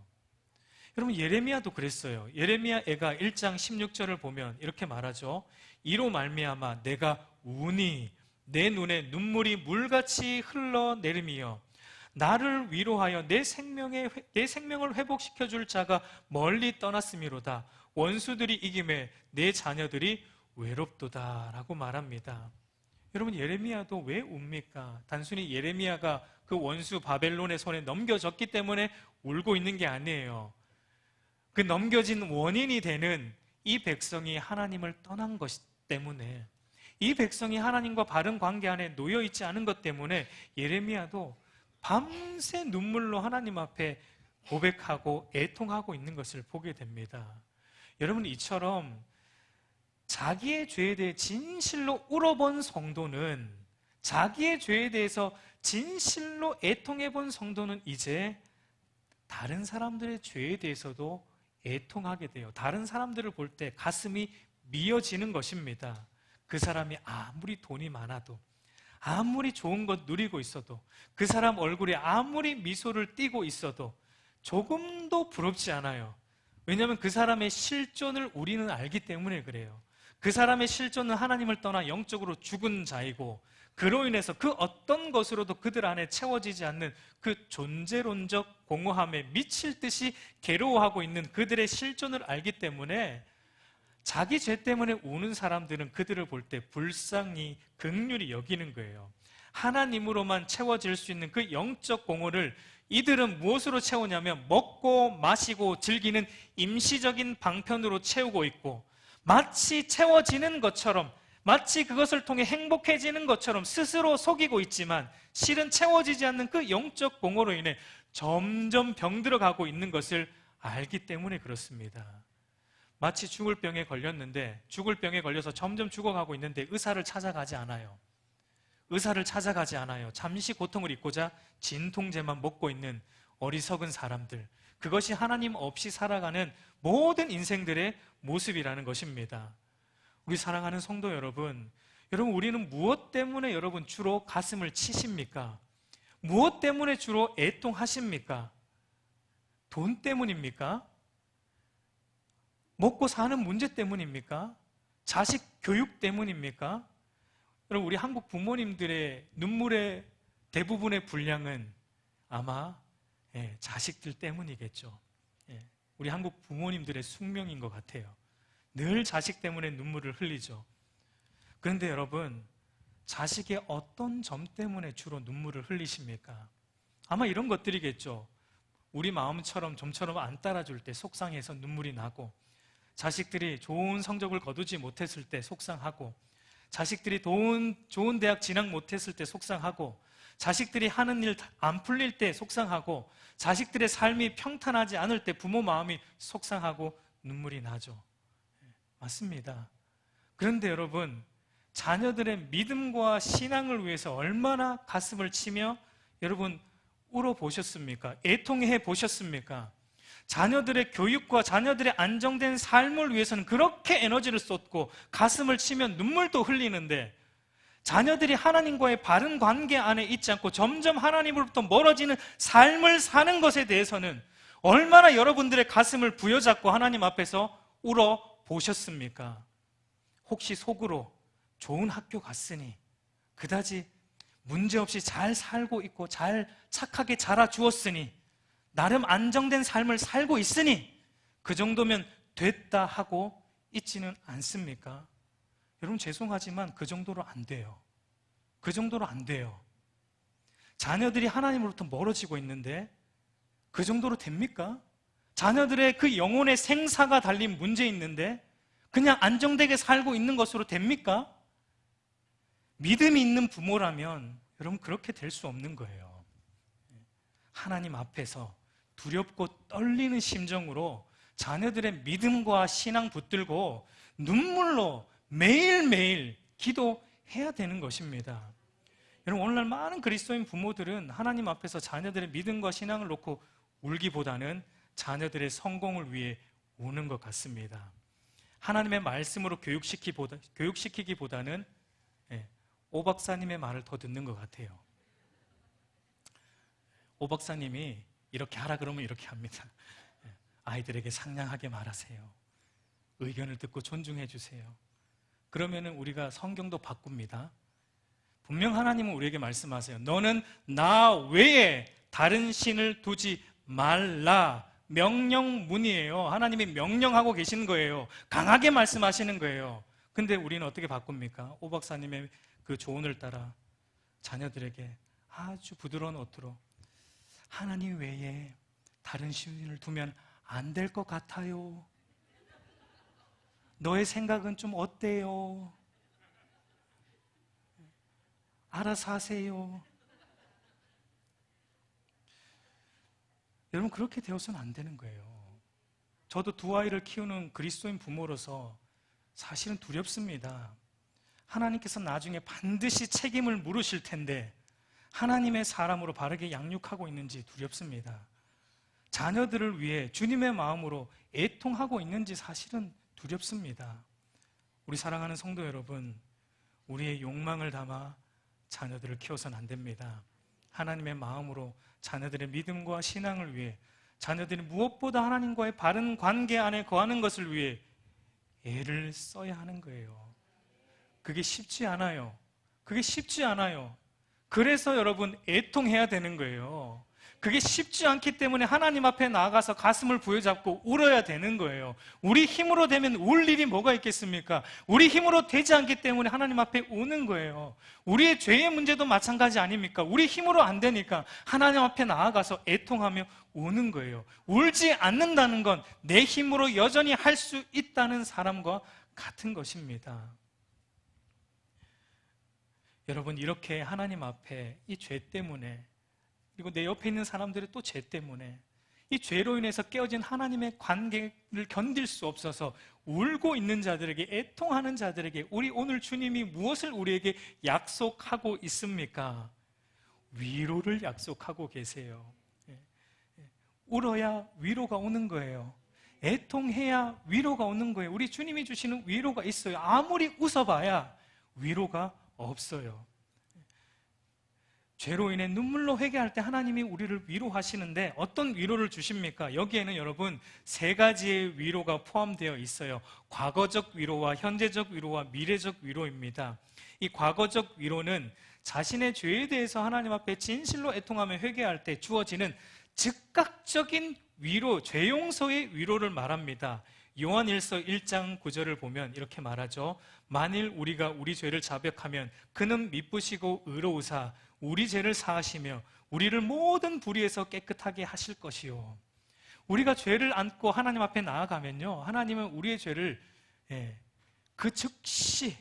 여러분, 예레미야도 그랬어요. 예레미야 애가 1장 16절을 보면 이렇게 말하죠. 이로 말미암아 내가 우니 내 눈에 눈물이 물같이 흘러내림이여 나를 위로하여 내 생명을 회복시켜 줄 자가 멀리 떠났음이로다. 원수들이 이김에 내 자녀들이 외롭도다 라고 말합니다. 여러분, 예레미야도 왜 웁니까? 단순히 예레미야가 그 원수 바벨론의 손에 넘겨졌기 때문에 울고 있는 게 아니에요. 그 넘겨진 원인이 되는 이 백성이 하나님을 떠난 것 때문에, 이 백성이 하나님과 바른 관계 안에 놓여 있지 않은 것 때문에 예레미야도 밤새 눈물로 하나님 앞에 고백하고 애통하고 있는 것을 보게 됩니다. 여러분, 이처럼 자기의 죄에 대해 진실로 울어본 성도는, 자기의 죄에 대해서 진실로 애통해본 성도는 이제 다른 사람들의 죄에 대해서도 애통하게 돼요. 다른 사람들을 볼 때 가슴이 미어지는 것입니다. 그 사람이 아무리 돈이 많아도, 아무리 좋은 것 누리고 있어도, 그 사람 얼굴에 아무리 미소를 띠고 있어도 조금도 부럽지 않아요. 왜냐하면 그 사람의 실존을 우리는 알기 때문에 그래요. 그 사람의 실존은 하나님을 떠나 영적으로 죽은 자이고, 그로 인해서 그 어떤 것으로도 그들 안에 채워지지 않는 그 존재론적 공허함에 미칠 듯이 괴로워하고 있는 그들의 실존을 알기 때문에 자기 죄 때문에 우는 사람들은 그들을 볼 때 불쌍히 긍휼히 여기는 거예요. 하나님으로만 채워질 수 있는 그 영적 공허를 이들은 무엇으로 채우냐면 먹고 마시고 즐기는 임시적인 방편으로 채우고 있고, 마치 채워지는 것처럼, 마치 그것을 통해 행복해지는 것처럼 스스로 속이고 있지만 실은 채워지지 않는 그 영적 공허로 인해 점점 병들어가고 있는 것을 알기 때문에 그렇습니다. 마치 죽을 병에 걸렸는데, 죽을 병에 걸려서 점점 죽어가고 있는데 의사를 찾아가지 않아요. 의사를 찾아가지 않아요. 잠시 고통을 잊고자 진통제만 먹고 있는 어리석은 사람들, 그것이 하나님 없이 살아가는 모든 인생들의 모습이라는 것입니다. 우리 사랑하는 성도 여러분, 우리는 무엇 때문에 여러분 주로 가슴을 치십니까? 무엇 때문에 주로 애통하십니까? 돈 때문입니까? 먹고 사는 문제 때문입니까? 자식 교육 때문입니까? 여러분, 우리 한국 부모님들의 눈물의 대부분의 분량은 아마 자식들 때문이겠죠. 우리 한국 부모님들의 숙명인 것 같아요. 늘 자식 때문에 눈물을 흘리죠. 그런데 여러분, 자식의 어떤 점 때문에 주로 눈물을 흘리십니까? 아마 이런 것들이겠죠. 우리 마음처럼 좀처럼 안 따라줄 때 속상해서 눈물이 나고, 자식들이 좋은 성적을 거두지 못했을 때 속상하고, 자식들이 좋은 대학 진학 못했을 때 속상하고, 자식들이 하는 일 안 풀릴 때 속상하고, 자식들의 삶이 평탄하지 않을 때 부모 마음이 속상하고 눈물이 나죠. 맞습니다. 그런데 여러분, 자녀들의 믿음과 신앙을 위해서 얼마나 가슴을 치며 여러분 울어보셨습니까? 애통해 보셨습니까? 자녀들의 교육과 자녀들의 안정된 삶을 위해서는 그렇게 에너지를 쏟고 가슴을 치면 눈물도 흘리는데, 자녀들이 하나님과의 바른 관계 안에 있지 않고 점점 하나님으로부터 멀어지는 삶을 사는 것에 대해서는 얼마나 여러분들의 가슴을 부여잡고 하나님 앞에서 울어 보셨습니까? 혹시 속으로 좋은 학교 갔으니, 그다지 문제없이 잘 살고 있고 잘 착하게 자라주었으니, 나름 안정된 삶을 살고 있으니 그 정도면 됐다 하고 있지는 않습니까? 여러분, 죄송하지만 그 정도로 안 돼요. 그 정도로 안 돼요. 자녀들이 하나님으로부터 멀어지고 있는데 그 정도로 됩니까? 자녀들의 그 영혼의 생사가 달린 문제 있는데 그냥 안정되게 살고 있는 것으로 됩니까? 믿음이 있는 부모라면 여러분 그렇게 될 수 없는 거예요. 하나님 앞에서 두렵고 떨리는 심정으로 자녀들의 믿음과 신앙 붙들고 눈물로 매일매일 기도해야 되는 것입니다. 여러분, 오늘날 많은 그리스도인 부모들은 하나님 앞에서 자녀들의 믿음과 신앙을 놓고 울기보다는 자녀들의 성공을 위해 우는 것 같습니다. 하나님의 말씀으로 교육시키기보다는 오 박사님의 말을 더 듣는 것 같아요. 오 박사님이 이렇게 하라 그러면 이렇게 합니다. 아이들에게 상냥하게 말하세요. 의견을 듣고 존중해 주세요. 그러면은 우리가 성경도 바꿉니다. 분명 하나님은 우리에게 말씀하세요. 너는 나 외에 다른 신을 두지 말라. 명령문이에요. 하나님이 명령하고 계시는 거예요. 강하게 말씀하시는 거예요. 근데 우리는 어떻게 바꿉니까? 오 박사님의 그 조언을 따라 자녀들에게 아주 부드러운 어투로 하나님 외에 다른 신을 두면 안 될 것 같아요. 너의 생각은 좀 어때요? 알아서 하세요. 여러분, 그렇게 되어서는 안 되는 거예요. 저도 두 아이를 키우는 그리스도인 부모로서 사실은 두렵습니다. 하나님께서 나중에 반드시 책임을 물으실 텐데 하나님의 사람으로 바르게 양육하고 있는지 두렵습니다. 자녀들을 위해 주님의 마음으로 애통하고 있는지 사실은 두렵습니다. 우리 사랑하는 성도 여러분, 우리의 욕망을 담아 자녀들을 키워서는 안 됩니다. 하나님의 마음으로 자녀들의 믿음과 신앙을 위해, 자녀들이 무엇보다 하나님과의 바른 관계 안에 거하는 것을 위해 애를 써야 하는 거예요. 그게 쉽지 않아요. 그게 쉽지 않아요. 그래서 여러분, 애통해야 되는 거예요. 그게 쉽지 않기 때문에 하나님 앞에 나아가서 가슴을 부여잡고 울어야 되는 거예요. 우리 힘으로 되면 울 일이 뭐가 있겠습니까? 우리 힘으로 되지 않기 때문에 하나님 앞에 우는 거예요. 우리의 죄의 문제도 마찬가지 아닙니까? 우리 힘으로 안 되니까 하나님 앞에 나아가서 애통하며 우는 거예요. 울지 않는다는 건 내 힘으로 여전히 할 수 있다는 사람과 같은 것입니다. 여러분, 이렇게 하나님 앞에 이 죄 때문에, 그리고 내 옆에 있는 사람들의 또 죄 때문에, 이 죄로 인해서 깨어진 하나님의 관계를 견딜 수 없어서 울고 있는 자들에게, 애통하는 자들에게 우리 오늘 주님이 무엇을 우리에게 약속하고 있습니까? 위로를 약속하고 계세요. 울어야 위로가 오는 거예요. 애통해야 위로가 오는 거예요. 우리 주님이 주시는 위로가 있어요. 아무리 웃어봐야 위로가 없어요. 죄로 인해 눈물로 회개할 때 하나님이 우리를 위로하시는데 어떤 위로를 주십니까? 여기에는 여러분 세 가지의 위로가 포함되어 있어요. 과거적 위로와 현재적 위로와 미래적 위로입니다. 이 과거적 위로는 자신의 죄에 대해서 하나님 앞에 진실로 애통하며 회개할 때 주어지는 즉각적인 위로, 죄 용서의 위로를 말합니다. 요한일서 1장 9절을 보면 이렇게 말하죠. 만일 우리가 우리 죄를 자백하면 그는 미쁘시고 의로우사 우리 죄를 사하시며 우리를 모든 불의에서 깨끗하게 하실 것이요. 우리가 죄를 안고 하나님 앞에 나아가면요, 하나님은 우리의 죄를 그 즉시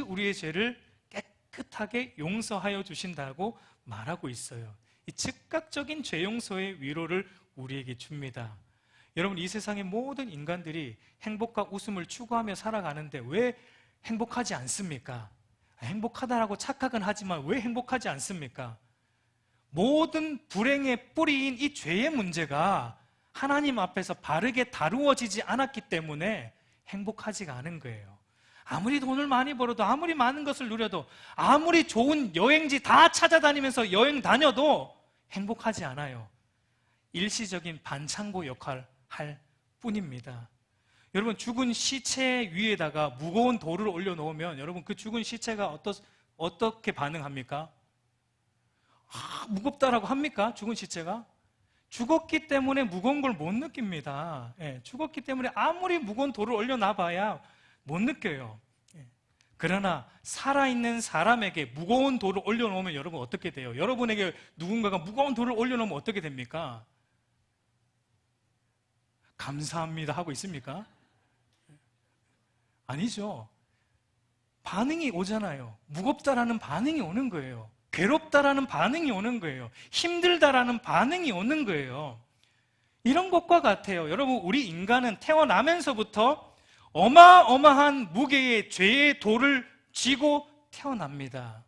우리의 죄를 깨끗하게 용서하여 주신다고 말하고 있어요. 이 즉각적인 죄 용서의 위로를 우리에게 줍니다. 여러분, 이 세상의 모든 인간들이 행복과 웃음을 추구하며 살아가는데 왜 행복하지 않습니까? 행복하다라고 착각은 하지만 왜 행복하지 않습니까? 모든 불행의 뿌리인 이 죄의 문제가 하나님 앞에서 바르게 다루어지지 않았기 때문에 행복하지가 않은 거예요. 아무리 돈을 많이 벌어도, 아무리 많은 것을 누려도, 아무리 좋은 여행지 다 찾아다니면서 여행 다녀도 행복하지 않아요. 일시적인 반창고 역할을 할 뿐입니다. 여러분, 죽은 시체 위에다가 무거운 돌을 올려놓으면 여러분 그 죽은 시체가 어떻게 반응합니까? 무겁다라고 합니까? 죽은 시체가? 죽었기 때문에 무거운 걸 못 느낍니다. 죽었기 때문에 아무리 무거운 돌을 올려놔봐야 못 느껴요. 그러나 살아있는 사람에게 무거운 돌을 올려놓으면 여러분 어떻게 돼요? 여러분에게 누군가가 무거운 돌을 올려놓으면 어떻게 됩니까? 감사합니다 하고 있습니까? 아니죠. 반응이 오잖아요. 무겁다라는 반응이 오는 거예요. 괴롭다라는 반응이 오는 거예요. 힘들다라는 반응이 오는 거예요. 이런 것과 같아요. 여러분, 우리 인간은 태어나면서부터 어마어마한 무게의 죄의 돌을 쥐고 태어납니다.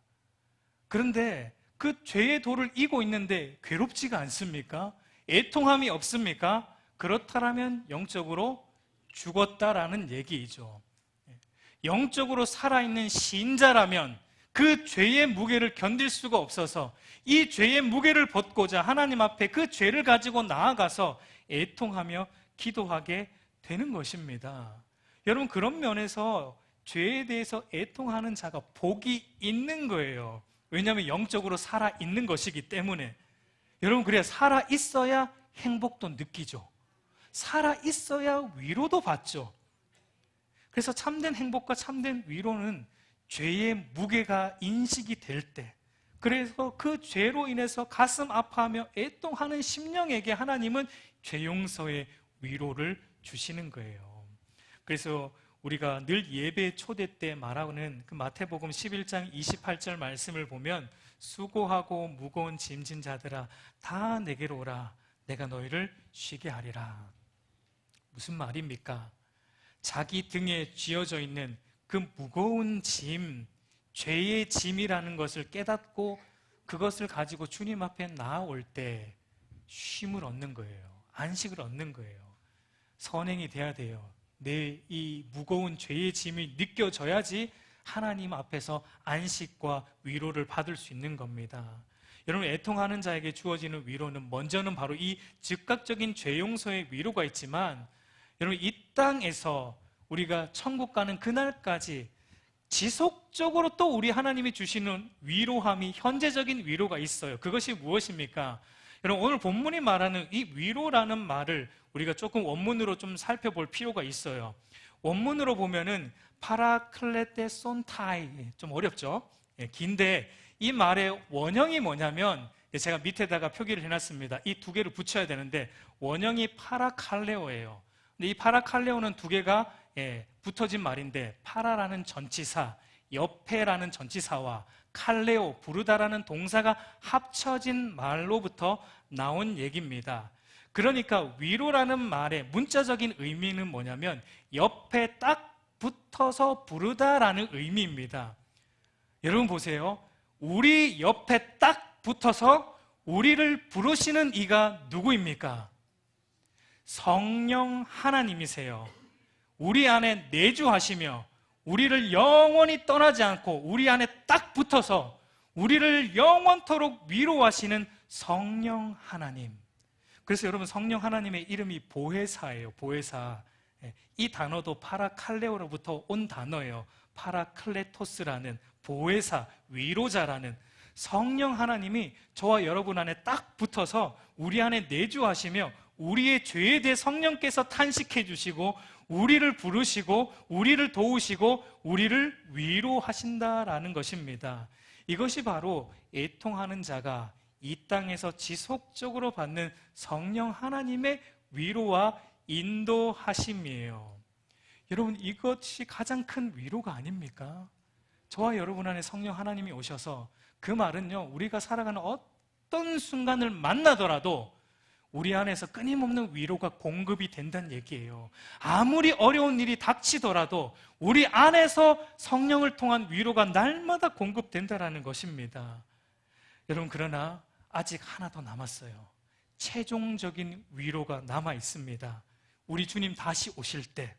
그런데 그 죄의 돌을 이고 있는데 괴롭지가 않습니까? 애통함이 없습니까? 그렇다면 영적으로 죽었다라는 얘기이죠. 영적으로 살아있는 신자라면 그 죄의 무게를 견딜 수가 없어서 이 죄의 무게를 벗고자 하나님 앞에 그 죄를 가지고 나아가서 애통하며 기도하게 되는 것입니다. 여러분, 그런 면에서 죄에 대해서 애통하는 자가 복이 있는 거예요. 왜냐하면 영적으로 살아있는 것이기 때문에. 여러분, 그래야 살아있어야 행복도 느끼죠. 살아있어야 위로도 받죠. 그래서 참된 행복과 참된 위로는 죄의 무게가 인식이 될 때, 그래서 그 죄로 인해서 가슴 아파하며 애통하는 심령에게 하나님은 죄 용서의 위로를 주시는 거예요. 그래서 우리가 늘 예배 초대 때 말하는 그 마태복음 11장 28절 말씀을 보면 수고하고 무거운 짐진 자들아 다 내게로 오라 내가 너희를 쉬게 하리라. 무슨 말입니까? 자기 등에 쥐어져 있는 그 무거운 짐, 죄의 짐이라는 것을 깨닫고 그것을 가지고 주님 앞에 나아올 때 쉼을 얻는 거예요. 안식을 얻는 거예요. 선행이 돼야 돼요. 내 이 무거운 죄의 짐이 느껴져야지 하나님 앞에서 안식과 위로를 받을 수 있는 겁니다. 여러분, 애통하는 자에게 주어지는 위로는 먼저는 바로 이 즉각적인 죄 용서의 위로가 있지만, 여러분, 이 땅에서 우리가 천국 가는 그날까지 지속적으로 또 우리 하나님이 주시는 위로함이, 현재적인 위로가 있어요. 그것이 무엇입니까? 여러분, 오늘 본문이 말하는 이 위로라는 말을 우리가 조금 원문으로 좀 살펴볼 필요가 있어요. 원문으로 보면은 파라클레테 손타이, 좀 어렵죠? 긴데 이 말의 원형이 뭐냐면, 제가 밑에다가 표기를 해놨습니다. 이 두 개를 붙여야 되는데 원형이 파라칼레오예요. 근데 이 파라칼레오는 두 개가 붙어진 말인데, 파라라는 전치사, 옆에라는 전치사와 칼레오, 부르다라는 동사가 합쳐진 말로부터 나온 얘기입니다. 그러니까 위로라는 말의 문자적인 의미는 뭐냐면 옆에 딱 붙어서 부르다라는 의미입니다. 여러분 보세요. 우리 옆에 딱 붙어서 우리를 부르시는 이가 누구입니까? 성령 하나님이세요. 우리 안에 내주하시며 우리를 영원히 떠나지 않고 우리 안에 딱 붙어서 우리를 영원토록 위로하시는 성령 하나님. 그래서 여러분, 성령 하나님의 이름이 보혜사예요. 보혜사. 이 단어도 파라칼레오로부터 온 단어예요. 파라클레토스라는 보혜사, 위로자라는 성령 하나님이 저와 여러분 안에 딱 붙어서 우리 안에 내주하시며 우리의 죄에 대해 성령께서 탄식해 주시고 우리를 부르시고 우리를 도우시고 우리를 위로하신다라는 것입니다. 이것이 바로 애통하는 자가 이 땅에서 지속적으로 받는 성령 하나님의 위로와 인도하심이에요. 여러분, 이것이 가장 큰 위로가 아닙니까? 저와 여러분 안에 성령 하나님이 오셔서, 그 말은요, 우리가 살아가는 어떤 순간을 만나더라도 우리 안에서 끊임없는 위로가 공급이 된다는 얘기예요. 아무리 어려운 일이 닥치더라도 우리 안에서 성령을 통한 위로가 날마다 공급된다는 것입니다. 여러분, 그러나 아직 하나 더 남았어요. 최종적인 위로가 남아 있습니다. 우리 주님 다시 오실 때,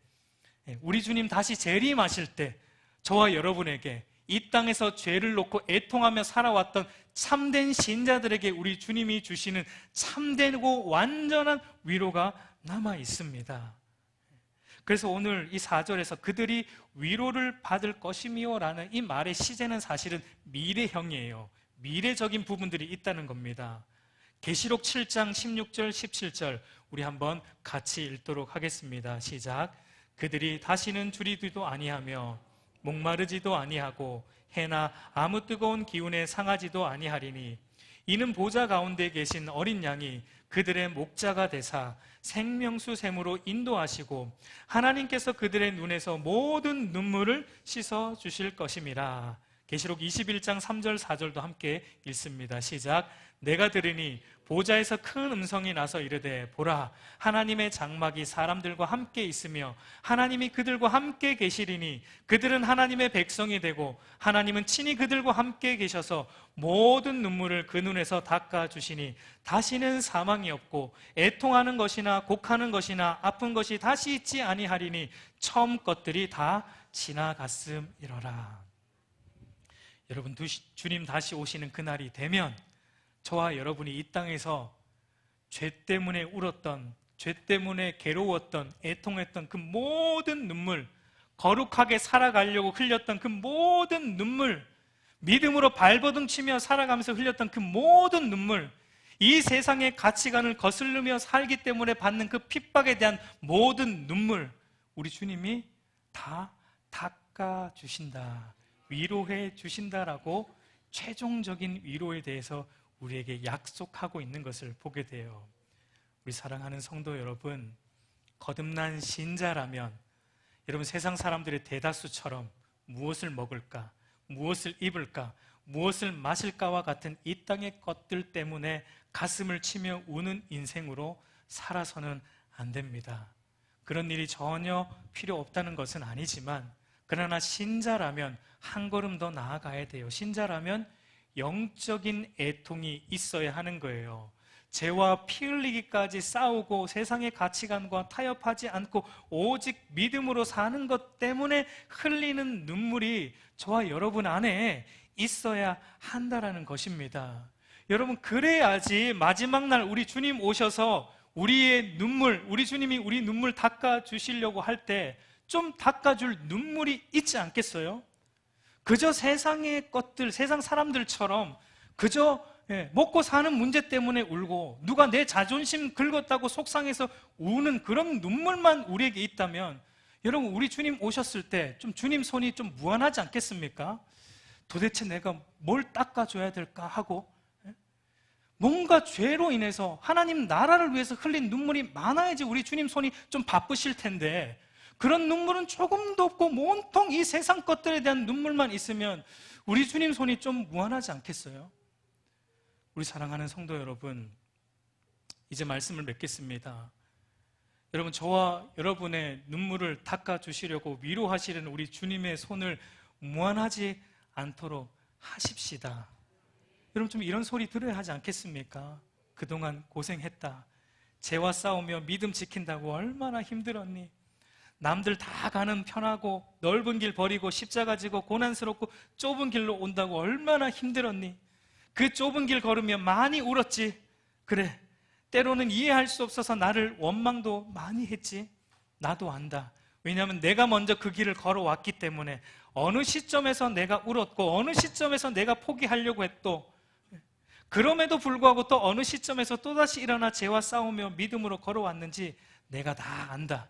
우리 주님 다시 재림하실 때 저와 여러분에게 이 땅에서 죄를 놓고 애통하며 살아왔던 참된 신자들에게 우리 주님이 주시는 참되고 완전한 위로가 남아 있습니다. 그래서 오늘 이 4절에서 그들이 위로를 받을 것이미요 라는 이 말의 시제는 사실은 미래형이에요. 미래적인 부분들이 있다는 겁니다. 계시록 7장 16절 17절 우리 한번 같이 읽도록 하겠습니다. 시작. 그들이 다시는 줄이지도 아니하며 목마르지도 아니하고 해나 아무 뜨거운 기운에 상하지도 아니하리니 이는 보좌 가운데 계신 어린 양이 그들의 목자가 되사 생명수 샘으로 인도하시고 하나님께서 그들의 눈에서 모든 눈물을 씻어 주실 것임이라. 계시록 21장 3절 4절도 함께 읽습니다. 시작. 내가 들으니 보좌에서 큰 음성이 나서 이르되 보라, 하나님의 장막이 사람들과 함께 있으며 하나님이 그들과 함께 계시리니 그들은 하나님의 백성이 되고 하나님은 친히 그들과 함께 계셔서 모든 눈물을 그 눈에서 닦아주시니 다시는 사망이 없고 애통하는 것이나 곡하는 것이나 아픈 것이 다시 있지 아니하리니 처음 것들이 다 지나갔음이로라. 여러분, 주님 다시 오시는 그날이 되면 저와 여러분이 이 땅에서 죄 때문에 울었던, 죄 때문에 괴로웠던, 애통했던 그 모든 눈물, 거룩하게 살아가려고 흘렸던 그 모든 눈물, 믿음으로 발버둥 치며 살아가면서 흘렸던 그 모든 눈물, 이 세상의 가치관을 거스르며 살기 때문에 받는 그 핍박에 대한 모든 눈물, 우리 주님이 다 닦아주신다, 위로해 주신다라고 최종적인 위로에 대해서 우리에게 약속하고 있는 것을 보게 돼요. 우리 사랑하는 성도 여러분, 거듭난 신자라면 여러분 세상 사람들의 대다수처럼 무엇을 먹을까, 무엇을 입을까, 무엇을 마실까와 같은 이 땅의 것들 때문에 가슴을 치며 우는 인생으로 살아서는 안 됩니다. 그런 일이 전혀 필요 없다는 것은 아니지만, 그러나 신자라면 한 걸음 더 나아가야 돼요. 신자라면 영적인 애통이 있어야 하는 거예요. 죄와 피 흘리기까지 싸우고 세상의 가치관과 타협하지 않고 오직 믿음으로 사는 것 때문에 흘리는 눈물이 저와 여러분 안에 있어야 한다라는 것입니다. 여러분, 그래야지 마지막 날 우리 주님 오셔서 우리의 눈물, 우리 주님이 우리 눈물 닦아주시려고 할 때 좀 닦아줄 눈물이 있지 않겠어요? 그저 세상의 것들, 세상 사람들처럼 그저 먹고 사는 문제 때문에 울고 누가 내 자존심 긁었다고 속상해서 우는 그런 눈물만 우리에게 있다면, 여러분, 우리 주님 오셨을 때 좀 주님 손이 좀 무한하지 않겠습니까? 도대체 내가 뭘 닦아줘야 될까 하고, 뭔가 죄로 인해서 하나님 나라를 위해서 흘린 눈물이 많아야지 우리 주님 손이 좀 바쁘실 텐데, 그런 눈물은 조금도 없고 온통 이 세상 것들에 대한 눈물만 있으면 우리 주님 손이 좀 무한하지 않겠어요? 우리 사랑하는 성도 여러분, 이제 말씀을 맺겠습니다. 여러분, 저와 여러분의 눈물을 닦아주시려고 위로하시려는 우리 주님의 손을 무한하지 않도록 하십시다. 여러분, 좀 이런 소리 들어야 하지 않겠습니까? 그동안 고생했다. 죄와 싸우며 믿음 지킨다고 얼마나 힘들었니? 남들 다 가는 편하고 넓은 길 버리고 십자가 지고 고난스럽고 좁은 길로 온다고 얼마나 힘들었니? 그 좁은 길 걸으며 많이 울었지. 그래, 때로는 이해할 수 없어서 나를 원망도 많이 했지. 나도 안다. 왜냐하면 내가 먼저 그 길을 걸어왔기 때문에 어느 시점에서 내가 울었고 어느 시점에서 내가 포기하려고 했고, 그럼에도 불구하고 또 어느 시점에서 또다시 일어나 죄와 싸우며 믿음으로 걸어왔는지 내가 다 안다.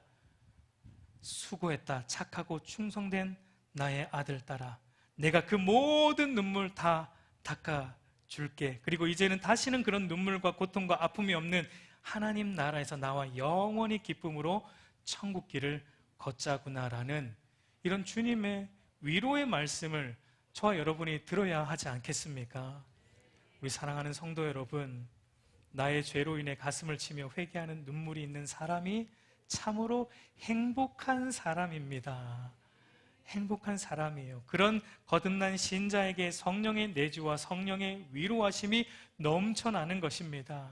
수고했다. 착하고 충성된 나의 아들 딸아, 내가 그 모든 눈물 다 닦아줄게. 그리고 이제는 다시는 그런 눈물과 고통과 아픔이 없는 하나님 나라에서 나와 영원히 기쁨으로 천국 길을 걷자구나라는 이런 주님의 위로의 말씀을 저와 여러분이 들어야 하지 않겠습니까? 우리 사랑하는 성도 여러분, 나의 죄로 인해 가슴을 치며 회개하는 눈물이 있는 사람이 참으로 행복한 사람입니다. 행복한 사람이에요. 그런 거듭난 신자에게 성령의 내주와 성령의 위로하심이 넘쳐나는 것입니다.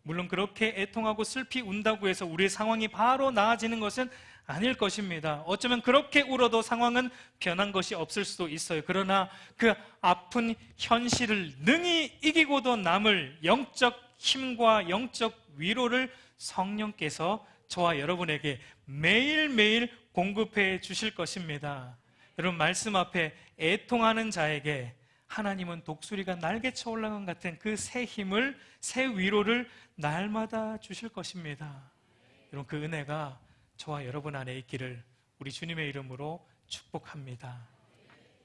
물론 그렇게 애통하고 슬피 운다고 해서 우리의 상황이 바로 나아지는 것은 아닐 것입니다. 어쩌면 그렇게 울어도 상황은 변한 것이 없을 수도 있어요. 그러나 그 아픈 현실을 능히 이기고도 남을 영적 힘과 영적 위로를 성령께서 저와 여러분에게 매일매일 공급해 주실 것입니다. 여러분, 말씀 앞에 애통하는 자에게 하나님은 독수리가 날개쳐 올라간 같은 그 새 힘을, 새 위로를 날마다 주실 것입니다. 여러분, 그 은혜가 저와 여러분 안에 있기를 우리 주님의 이름으로 축복합니다.